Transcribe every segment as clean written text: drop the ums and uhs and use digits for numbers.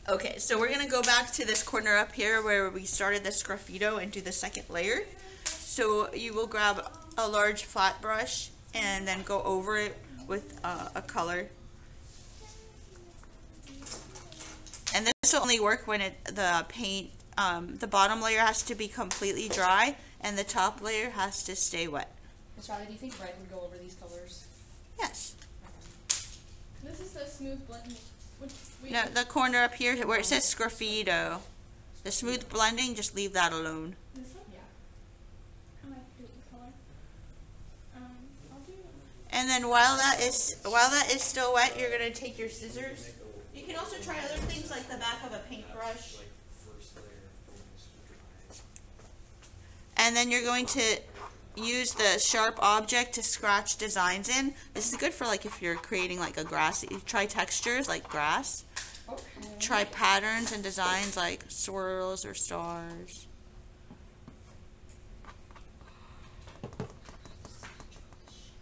Okay, so we're going to go back to this corner up here where we started this graffito and do the second layer. So you will grab a large flat brush and then go over it with a color. And this will only work when the paint, the bottom layer has to be completely dry and the top layer has to stay wet. Miss Riley, do you think red would go over these colors? Yes. Okay. This is the smooth blend. No, the corner up here where it says graffito. The smooth blending, just leave that alone. This one? Yeah. I might do it in color. I'll do it. And then while that is still wet, you're gonna take your scissors. You can also try other things like the back of a paintbrush. And then you're going to use the sharp object to scratch designs in. This is good for like if you're creating like a grass. You try textures like grass. Okay. Try patterns and designs like swirls or stars.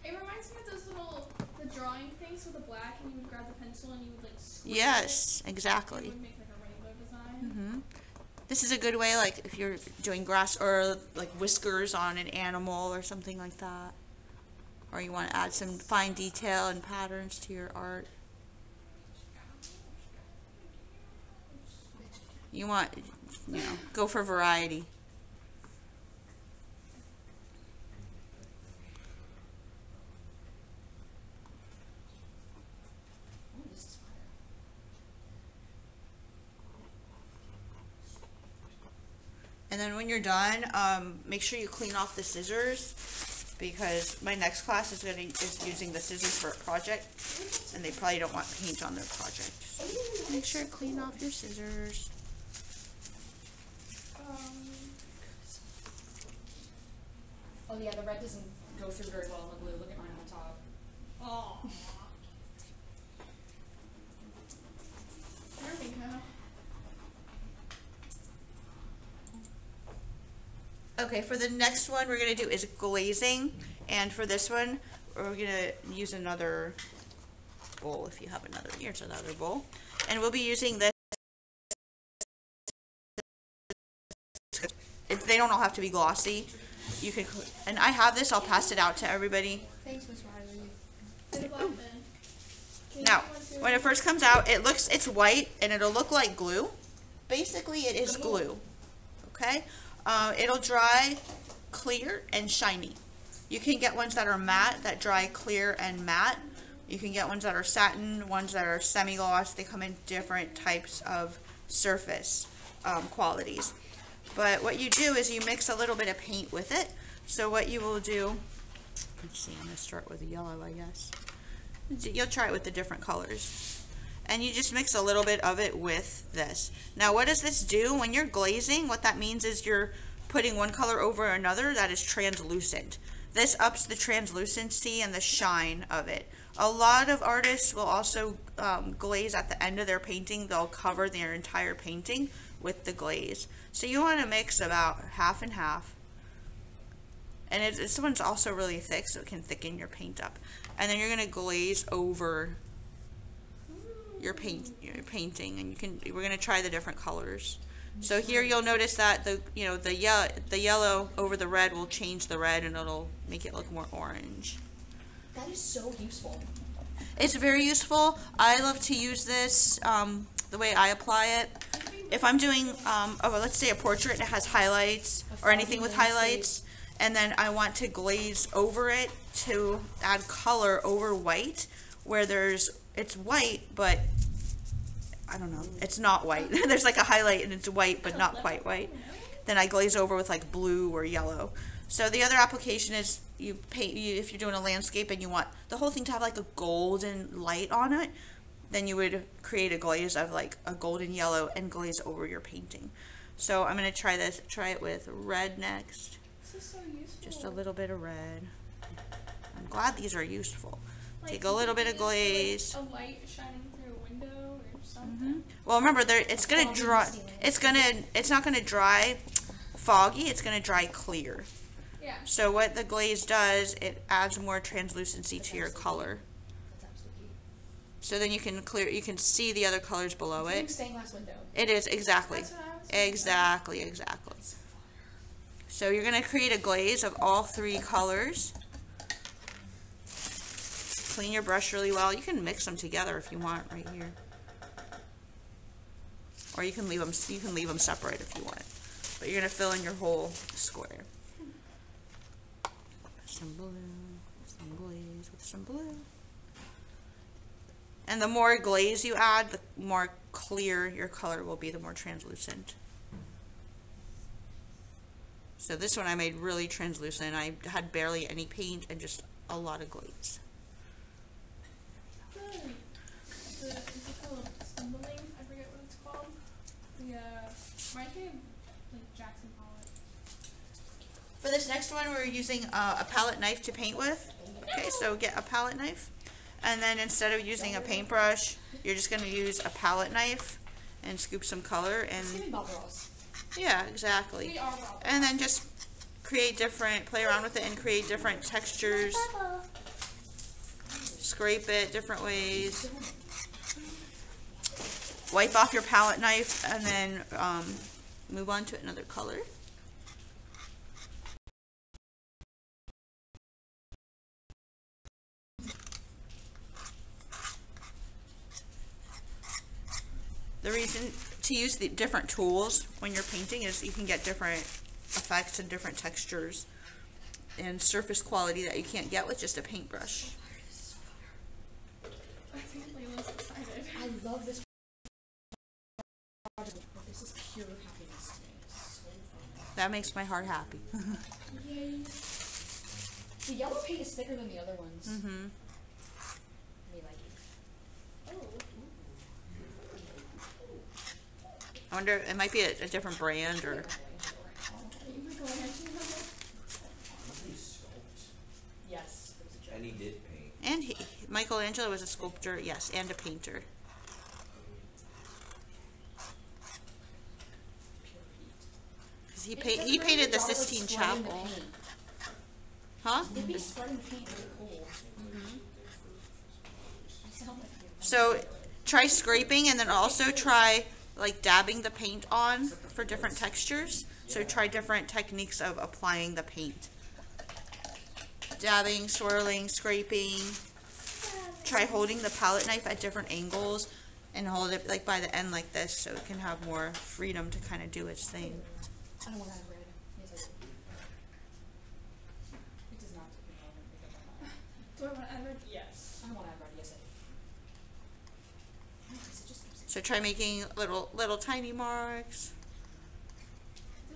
It reminds me of those the drawing things with the black, and you would grab the pencil and you would like squeeze Yes, it. exactly. It would make like a rainbow design. Mm-hmm. This is a good way, like if you're doing grass or like whiskers on an animal or something like that. Or you want to add some fine detail and patterns to your art. You want, go for variety. Oh, this is fire. And then when you're done, make sure you clean off the scissors because my next class is using the scissors for a project, and they probably don't want paint on their project. So make sure to clean off your scissors. Oh yeah, the red doesn't go through very well in the blue. Look at mine on top. Oh. There we go. Okay, for the next one we're going to do is glazing, and for this one we're going to use another bowl. If you have another, here's another bowl, and we'll be using this. They don't all have to be glossy. You can, and I have this. I'll pass it out to everybody. Thanks, Miss Riley. Good luck then. Now, when it first comes out, it's white and it'll look like glue. Basically, it is glue. Okay. It'll dry clear and shiny. You can get ones that are matte, that dry clear and matte. You can get ones that are satin, ones that are semi-gloss. They come in different types of surface qualities. But what you do is you mix a little bit of paint with it. So what you will do, let's see, I'm going to start with the yellow, I guess. You'll try it with the different colors. And you just mix a little bit of it with this. Now what does this do? When you're glazing, what that means is you're putting one color over another that is translucent. This ups the translucency and the shine of it. A lot of artists will also glaze at the end of their painting. They'll cover their entire painting with the glaze. So you want to mix about half and half. And this one's also really thick, so it can thicken your paint up. And then you're going to glaze over your painting, and we're going to try the different colors. So here you'll notice that the yellow over the red will change the red, and it'll make it look more orange. That is so useful. It's very useful. I love to use this the way I apply it. If I'm doing, let's say a portrait that has highlights or anything with highlights, and then I want to glaze over it to add color over white, where it's white, but I don't know, it's not white. There's like a highlight and it's white, but not quite white. Then I glaze over with like blue or yellow. So the other application is if you're doing a landscape and you want the whole thing to have like a golden light on it, then you would create a glaze of like a golden yellow and glaze over your painting. So I'm going to try it with red next. This is so useful. Just a little bit of red. I'm glad these are useful. Like, Take a little bit of glaze. Like a light shining through a window or something. Well, remember, it's gonna dry. It's not gonna dry foggy. It's gonna dry clear. Yeah. So what the glaze does, it adds more translucency to your color. That's absolutely. So then you can see the other colors below It's like it. stained glass window. It is, exactly. That's what I was thinking. Exactly. So you're going to create a glaze of all 3 colors. Clean your brush really well. You can mix them together if you want right here. Or you can leave them separate if you want. But you're going to fill in your whole square. Some blue, some glaze with some blue. And the more glaze you add, the more clear your color will be, the more translucent. So this one I made really translucent. I had barely any paint and just a lot of glaze. Is it called stumbling? I forget what it's called. Reminds me of like Jackson Pollock. For this next one, we're using a palette knife to paint with. Okay, so get a palette knife. And then instead of using a paintbrush, you're just going to use a palette knife and scoop some color. And Bob Ross. yeah, exactly. We are Bob. And then just play around with it and create different textures. Scrape it different ways. Wipe off your palette knife and then move on to another color. The reason to use the different tools when you're painting is you can get different effects and different textures and surface quality that you can't get with just a paintbrush. I think Layla's excited. I love this project. This is pure happiness to me. It's so fun. That makes my heart happy. Yay. The yellow paint is thicker than the other ones. Mm-hmm. Me like it. Oh. I wonder, it might be a different brand or... Yes. It was a joke. And he did paint. And Michelangelo was a sculptor, yes, and a painter. Pure heat. 'Cause he painted the Sistine Chapel. Huh? It'd be spreading the paint really cool. I sound like you. So try scraping and then also try like dabbing the paint on for different textures. So try different techniques of applying the paint. Dabbing, swirling, scraping. Try holding the palette knife at different angles and hold it like by the end like this so it can have more freedom to kind of do its thing. I don't want to add red. Yes, I do. It does not take me long to pick up on that. Do I want to add red? Yes. I don't want to add red. Yes, I do. No, 'cause it just keeps it. So try making little tiny marks.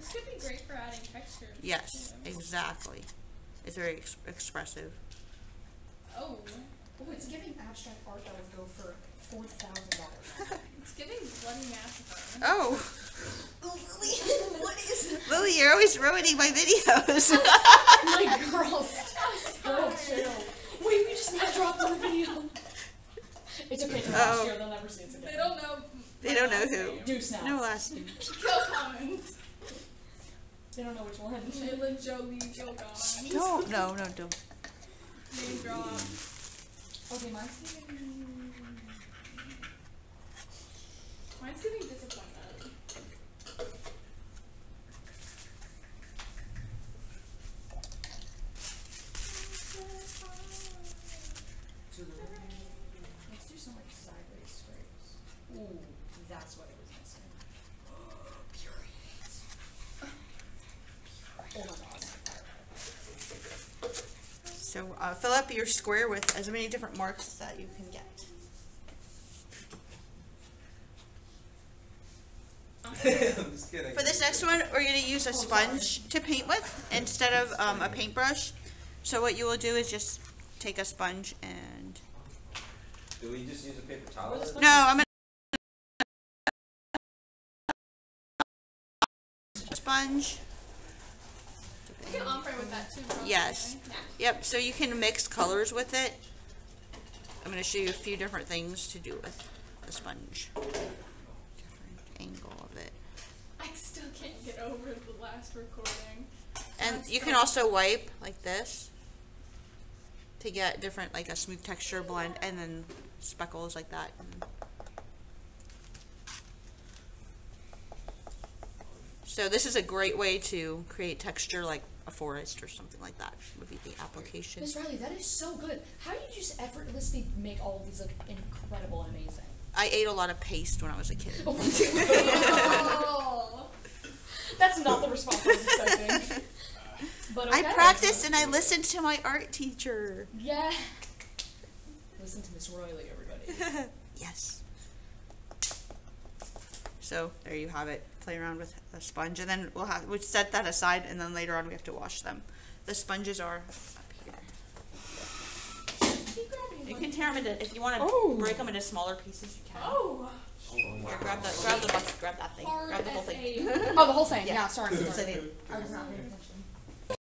This could be great for adding texture. Yes, exactly. It's very expressive. Oh, Oh, it's giving abstract art that would go for $4,000. it's giving bloody massacre. Oh, Oh, Lily, what is Lily, you're always ruining my videos. my girl? Girl, chill. Wait, we just now dropped on the video. It's okay to last Oh. year. They'll never see it again. They don't know. They don't know who. Deuce now. No last name. Kill comments. They don't know which one. Layla Jolie Kill comments. Don't. No, don't. Name drop. Okay, mine's giving. Mine's giving disappointment. Let's do some like sideways scrapes. Ooh, that's what it was missing. Pure heat. Oh my god. So fill up your square with as many different marks that you can get. I'm just kidding. For this next one, we're going to use a sponge to paint with instead of a paintbrush. So what you will do is just take a sponge and... Do we just use a paper towel? No, I'm going to... Sponge. You can ombre with that too, probably. Yes. Yep, so you can mix colors with it. I'm going to show you a few different things to do with the sponge. Different angle of it. I still can't get over the last recording. And That's you so- can also wipe like this to get different, like a smooth texture blend, and then speckles like that. So this is a great way to create texture like a forest or something like that would be the application. Miss Riley, that is so good. How do you just effortlessly make all of these look incredible and amazing? I ate a lot of paste when I was a kid. Oh. That's not the response I was expecting. But okay. I practiced and I listened to my art teacher. Yeah. Listen to Miss Riley, everybody. Yes. So there you have it. Play around with a sponge, and then we'll set that aside, and then later on we have to wash them. The sponges are up here. You can tear them into, if you want to break them into smaller pieces, you can. Oh. Here, grab that thing. Hard Grab the whole as thing. a- Oh, the whole thing. Yeah. Yeah, sorry. So I was they- not paying attention.